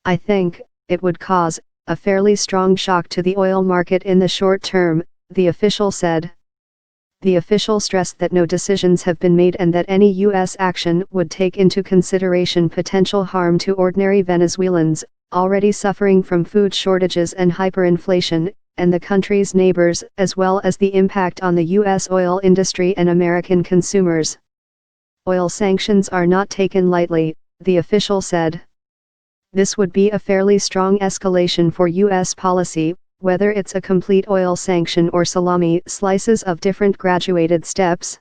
I think it would cause a fairly strong shock to the oil market in the short term, the official said. The official stressed that no decisions have been made and that any U.S. action would take into consideration potential harm to ordinary Venezuelans, already suffering from food shortages and hyperinflation, and the country's neighbors, as well as the impact on the U.S. oil industry and American consumers. Oil sanctions are not taken lightly, the official said. This would be a fairly strong escalation for U.S. policy, whether it's a complete oil sanction or salami slices of different graduated steps.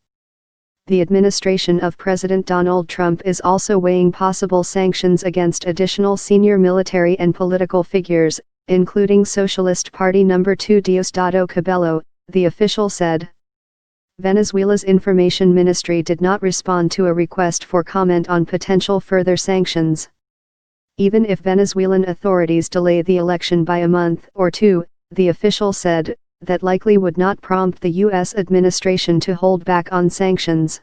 The administration of President Donald Trump is also weighing possible sanctions against additional senior military and political figures, including Socialist Party No. 2 Diosdado Cabello, the official said. Venezuela's information ministry did not respond to a request for comment on potential further sanctions. Even if Venezuelan authorities delay the election by a month or two, the official said, that likely would not prompt the U.S. administration to hold back on sanctions.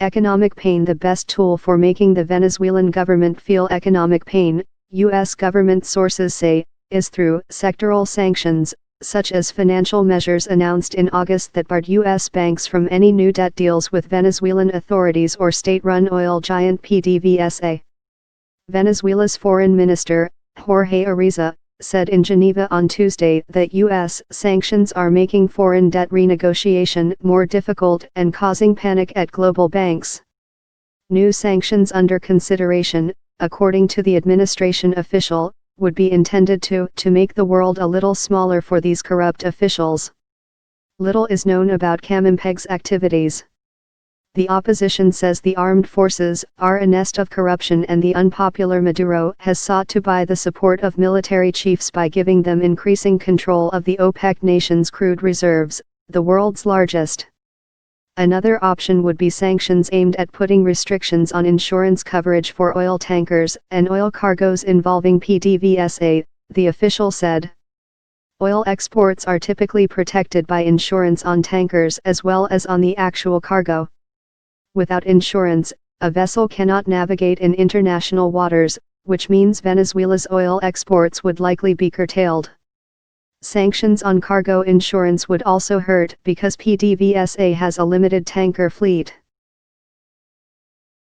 Economic pain. The best tool for making the Venezuelan government feel economic pain, U.S. government sources say, is through sectoral sanctions, such as financial measures announced in August that barred U.S. banks from any new debt deals with Venezuelan authorities or state-run oil giant PDVSA. Venezuela's foreign minister, Jorge Arreza, said in Geneva on Tuesday that U.S. sanctions are making foreign debt renegotiation more difficult and causing panic at global banks. New sanctions under consideration, according to the administration official, would be intended to make the world a little smaller for these corrupt officials. Little is known about Camimpeg's activities. The opposition says the armed forces are a nest of corruption and the unpopular Maduro has sought to buy the support of military chiefs by giving them increasing control of the OPEC nations' crude reserves, the world's largest. Another option would be sanctions aimed at putting restrictions on insurance coverage for oil tankers and oil cargoes involving PDVSA, the official said. Oil exports are typically protected by insurance on tankers as well as on the actual cargo. Without insurance, a vessel cannot navigate in international waters, which means Venezuela's oil exports would likely be curtailed. Sanctions on cargo insurance would also hurt because PDVSA has a limited tanker fleet.